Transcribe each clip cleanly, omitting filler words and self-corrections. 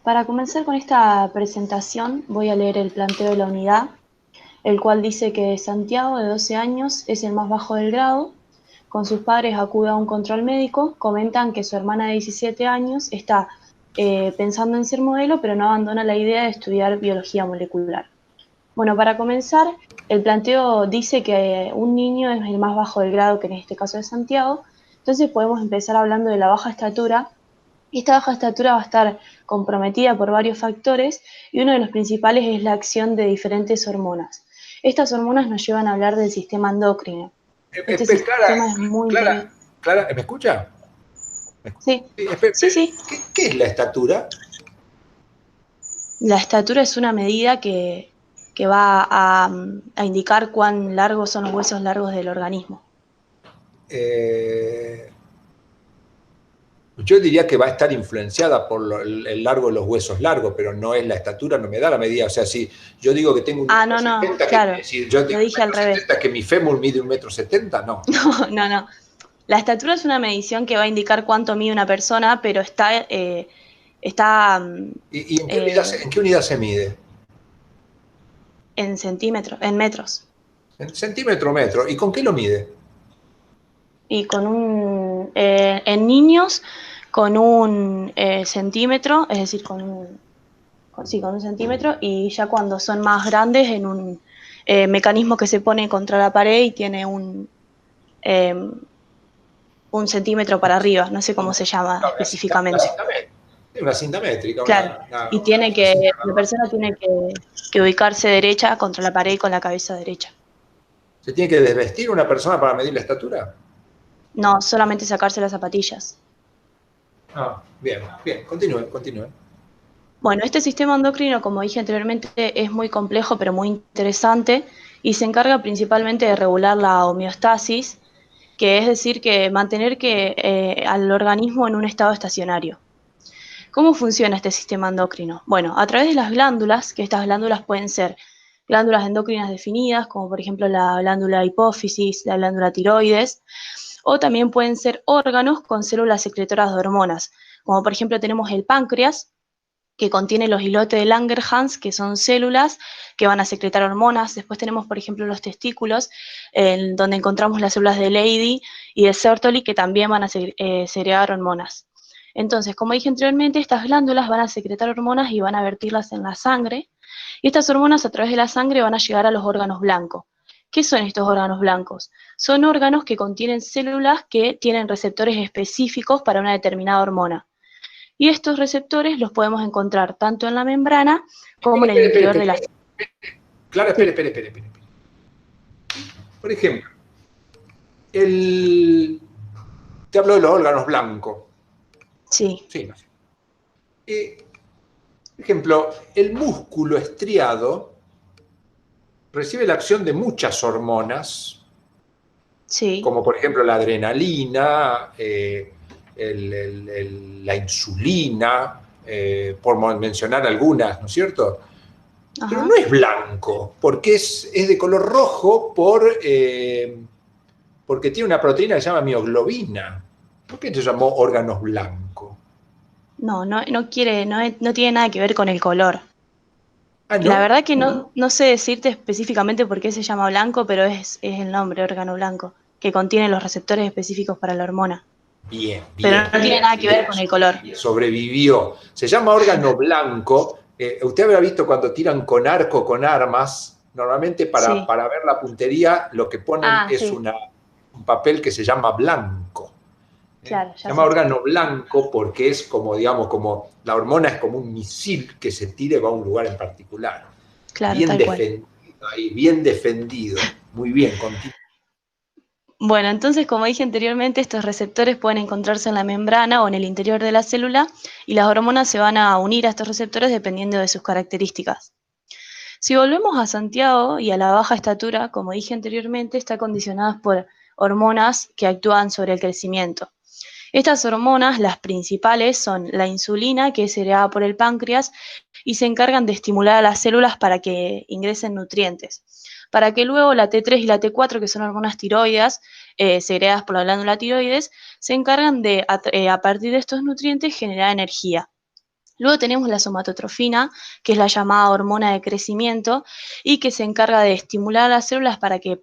Para comenzar con esta presentación voy a leer el planteo de la unidad, el cual dice que Santiago, de 12 años, es el más bajo del grado. Con sus padres acude a un control médico, comentan que su hermana de 17 años está pensando en ser modelo, pero no abandona la idea de estudiar biología molecular. Bueno, para comenzar, el planteo dice que un niño es el más bajo del grado, que en este caso es Santiago, entonces podemos empezar hablando de la baja estatura. Esta baja estatura va a estar comprometida por varios factores y uno de los principales es la acción de diferentes hormonas. Estas hormonas nos llevan a hablar del sistema endocrino. Este Clara, sistema es muy interesante. Clara, ¿me escucha? Sí, Sí, sí, sí. ¿qué es la estatura? La estatura es una medida que va a indicar cuán largos son los huesos largos del organismo. Eh, yo diría que va a estar influenciada por el largo de los huesos largos, pero no es la estatura, no me da la medida. O sea, si yo digo que tengo un Ah, metro no, no, setenta, ¿qué quiere claro, decir? Yo lo tengo un dije al metro revés. setenta, que mi fémur mide un metro setenta, no. No, no, no. La estatura es una medición que va a indicar cuánto mide una persona, pero está ¿Y eh, en qué unidad se mide? en centímetros, en metros. En centímetro, metro. ¿Y con qué lo mide? Y en niños con un centímetro, es decir, sí, con un centímetro, y ya cuando son más grandes en un mecanismo que se pone contra la pared y tiene eh, un centímetro para arriba, no sé cómo se llama No, una específicamente. cinta métrica. Una cinta métrica, Claro, y una cinta la normal. persona tiene que ubicarse derecha contra la pared con la cabeza derecha. ¿Se tiene que desvestir una persona para medir la estatura? No, solamente sacarse las zapatillas. Ah, bien, bien, continúe, continúe. Bueno, este sistema endocrino, como dije anteriormente, es muy complejo pero muy interesante y se encarga principalmente de regular la homeostasis, que es decir, que mantener al organismo en un estado estacionario. ¿Cómo funciona este sistema endocrino? Bueno, a través de las glándulas, que estas glándulas pueden ser glándulas endocrinas definidas, como por ejemplo la glándula hipófisis, la glándula tiroides, o también pueden ser órganos con células secretoras de hormonas, como por ejemplo tenemos el páncreas, que contiene los islotes de Langerhans, que son células que van a secretar hormonas. Después tenemos, por ejemplo, los testículos, donde encontramos las células de Leydig y de Sertoli, que también van a segregar hormonas. Entonces, como dije anteriormente, estas glándulas van a secretar hormonas y van a vertirlas en la sangre. Y estas hormonas a través de la sangre van a llegar a los órganos blancos. ¿Qué son estos órganos blancos? Son órganos que contienen células que tienen receptores específicos para una determinada hormona. Y estos receptores los podemos encontrar tanto en la membrana como en el interior de la célula. Clara, Sí, espere. Por ejemplo, el... te hablo de los órganos blancos. sí, Sí, no sé. Por ejemplo, el músculo estriado recibe la acción de muchas hormonas, sí. como por ejemplo la adrenalina, la insulina, por mencionar algunas, ¿no es cierto? Pero Ajá. no es blanco, porque es de color rojo porque tiene una proteína que se llama mioglobina. ¿Por qué se llamó órganos blancos? No, no, no tiene nada que ver con el color. Ah, La ¿no? verdad que no sé decirte específicamente por qué se llama blanco, pero es el nombre, órgano blanco, que contiene los receptores específicos para la hormona. Bien, Pero bien, no tiene bien, nada que ver bien. con el color. Sobrevivió. Se llama órgano blanco. Usted habrá visto cuando tiran con arco, con armas, normalmente Sí. para ver la puntería lo que ponen Ah, es sí, un papel que se llama blanco. claro, Se ya llama sé. órgano blanco porque es como, digamos, como la hormona es como un misil que se tira y va a un lugar en particular. Claro, Bien tal cual. defendido ahí, bien defendido. Muy bien, continúa. Bueno, entonces, como dije anteriormente, estos receptores pueden encontrarse en la membrana o en el interior de la célula y las hormonas se van a unir a estos receptores dependiendo de sus características. Si volvemos a Santiago y a la baja estatura, como dije anteriormente, está condicionada por hormonas que actúan sobre el crecimiento. Estas hormonas, las principales, son la insulina, que es segregada por el páncreas, y se encargan de estimular a las células para que ingresen nutrientes. Para que luego la T3 y la T4, que son hormonas tiroides, segregadas por la glándula tiroides, se encargan de, a partir de estos nutrientes, generar energía. Luego tenemos la somatotrofina, que es la llamada hormona de crecimiento y que se encarga de estimular a las células para que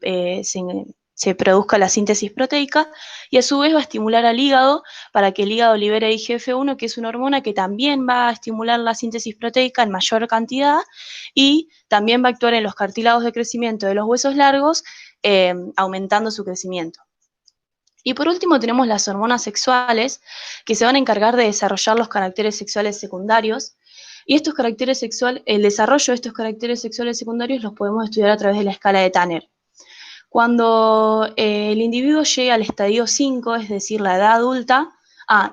se produzca la síntesis proteica, y a su vez va a estimular al hígado para que el hígado libere IGF-1, que es una hormona que también va a estimular la síntesis proteica en mayor cantidad y también va a actuar en los cartílagos de crecimiento de los huesos largos, aumentando su crecimiento. Y por último tenemos las hormonas sexuales, que se van a encargar de desarrollar los caracteres sexuales secundarios. Y estos caracteres sexuales, el desarrollo de estos caracteres sexuales secundarios los podemos estudiar a través de la escala de Tanner. Cuando el individuo llega al estadio 5, es decir, la edad adulta,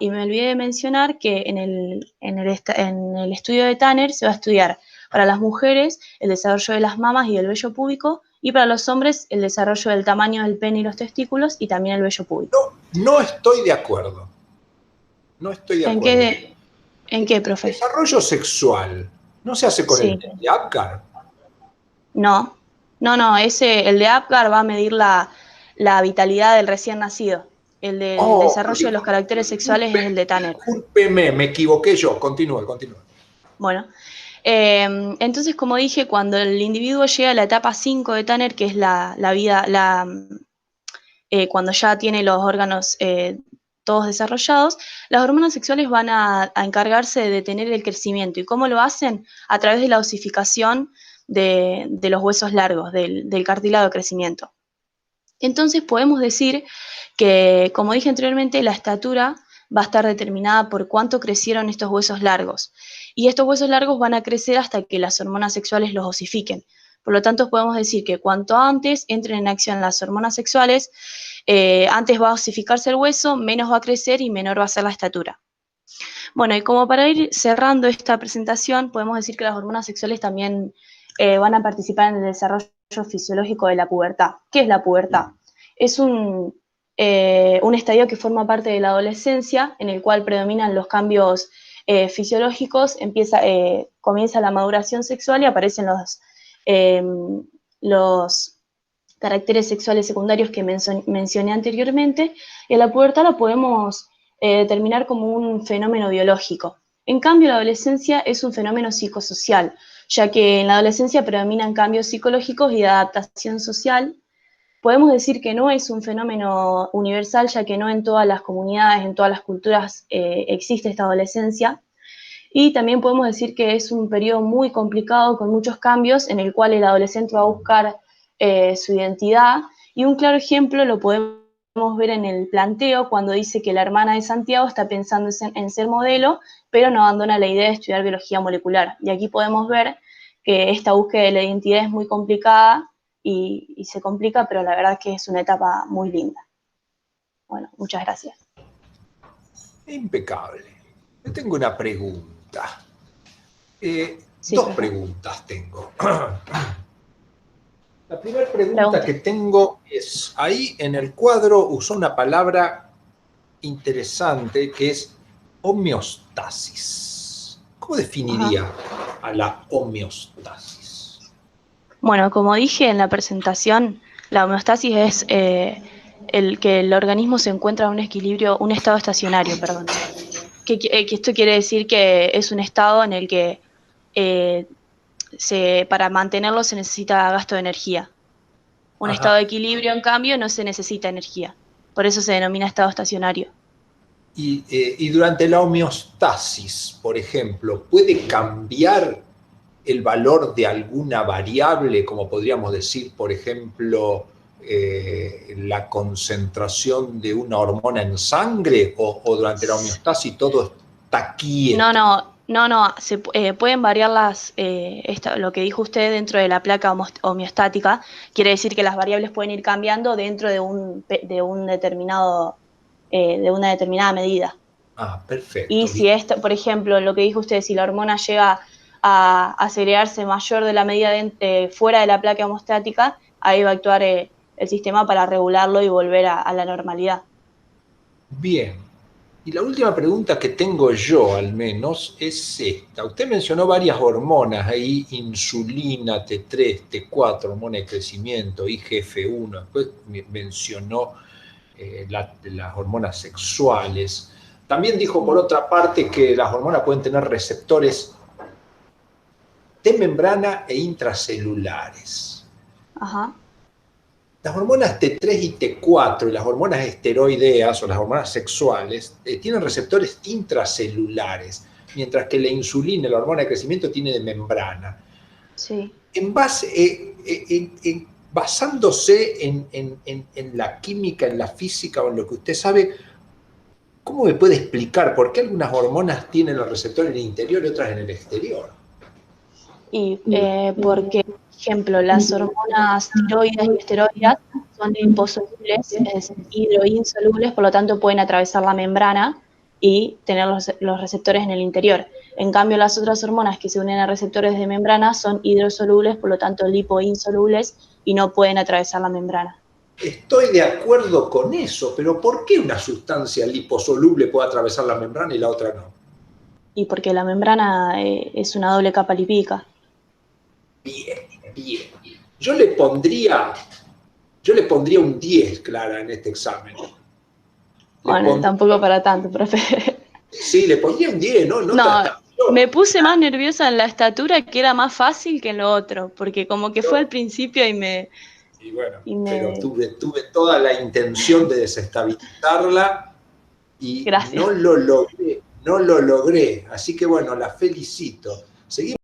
y me olvidé de mencionar que en el estudio de Tanner se va a estudiar para las mujeres el desarrollo de las mamas y del vello púbico, y para los hombres el desarrollo del tamaño del pene y los testículos y también el vello púbico. No estoy de acuerdo. No estoy de acuerdo. ¿En qué, profe? El desarrollo sexual no se hace con el de Apgar. No, el de Apgar va a medir la vitalidad del recién nacido. El del desarrollo de los caracteres sexuales es el de Tanner. Discúlpeme, me equivoqué yo. Continúe. Bueno, entonces, como dije, cuando el individuo llega a la etapa 5 de Tanner, que es cuando ya tiene los órganos todos desarrollados, las hormonas sexuales van a encargarse de detener el crecimiento. ¿Y cómo lo hacen? A través de la osificación de los huesos largos, del cartílago de crecimiento. Entonces podemos decir que, como dije anteriormente, la estatura va a estar determinada por cuánto crecieron estos huesos largos. Y estos huesos largos van a crecer hasta que las hormonas sexuales los osifiquen. Por lo tanto, podemos decir que cuanto antes entren en acción las hormonas sexuales, antes va a osificarse el hueso, menos va a crecer y menor va a ser la estatura. Bueno, y como para ir cerrando esta presentación, podemos decir que las hormonas sexuales también van a participar en el desarrollo fisiológico de la pubertad. ¿Qué es la pubertad? Es un estadio que forma parte de la adolescencia, en el cual predominan los cambios fisiológicos, comienza la maduración sexual y aparecen los caracteres sexuales secundarios que mencioné anteriormente, y a la pubertad la podemos determinar como un fenómeno biológico. En cambio, la adolescencia es un fenómeno psicosocial, ya que en la adolescencia predominan cambios psicológicos y de adaptación social. Podemos decir que no es un fenómeno universal, ya que no en todas las comunidades, en todas las culturas existe esta adolescencia. Y también podemos decir que es un periodo muy complicado, con muchos cambios, en el cual el adolescente va a buscar su identidad. Y un claro ejemplo lo podemos ver en el planteo, cuando dice que la hermana de Santiago está pensando en ser modelo, pero no abandona la idea de estudiar biología molecular. Y aquí podemos ver que esta búsqueda de la identidad es muy complicada y se complica, pero la verdad es que es una etapa muy linda. Bueno, muchas gracias. Impecable. Yo tengo una pregunta. Sí, dos preguntas tengo. La primera pregunta que tengo es, ahí en el cuadro usó una palabra interesante que es homeostasis. ¿Cómo definiría a la homeostasis? Bueno, como dije en la presentación, la homeostasis es que el organismo se encuentra en un equilibrio, un estado estacionario, perdón. Que esto quiere decir que es un estado en el que para mantenerlo se necesita gasto de energía. Un estado de equilibrio, en cambio, no se necesita energía. Por eso se denomina estado estacionario. Y durante la homeostasis, por ejemplo, ¿puede cambiar el valor de alguna variable, como podríamos decir, por ejemplo, la concentración de una hormona en sangre, o durante la homeostasis todo está quieto? No, pueden variar lo que dijo usted dentro de la placa homeostática. Quiere decir que las variables pueden ir cambiando dentro de una determinada medida. Perfecto. Y si por ejemplo, lo que dijo usted, si la hormona llega a segregarse mayor de la medida fuera de la placa homostática, ahí va a actuar el sistema para regularlo y volver a la normalidad. Bien. Y la última pregunta que tengo yo, al menos, es esta. Usted mencionó varias hormonas ahí, insulina, T3, T4, hormona de crecimiento, IGF-1, después mencionó las hormonas sexuales. También dijo por otra parte que las hormonas pueden tener receptores de membrana e intracelulares. Ajá. Las hormonas T3 y T4 y las hormonas esteroideas o las hormonas sexuales tienen receptores intracelulares, mientras que la insulina, la hormona de crecimiento, tiene de membrana. Sí. Basándose en la química, en la física o en lo que usted sabe, ¿cómo me puede explicar por qué algunas hormonas tienen el receptor en el interior y otras en el exterior? Y porque, por ejemplo, las hormonas tiroides y esteroides son liposolubles, es decir, hidroinsolubles, por lo tanto pueden atravesar la membrana y tener los receptores en el interior. En cambio, las otras hormonas que se unen a receptores de membrana son hidrosolubles, por lo tanto lipoinsolubles, y no pueden atravesar la membrana. Estoy de acuerdo con eso, pero ¿por qué una sustancia liposoluble puede atravesar la membrana y la otra no? Y porque la membrana es una doble capa lipídica. Bien, bien. Yo le pondría un 10, Clara, en este examen. Bueno, tampoco para tanto, profe. Sí, le pondría un 10, ¿no? No, me puse más nerviosa en la estatura, que era más fácil que en lo otro, porque como que fue al principio y me... Y bueno, pero tuve toda la intención de desestabilizarla y Gracias. no lo logré, así que bueno, la felicito. Seguimos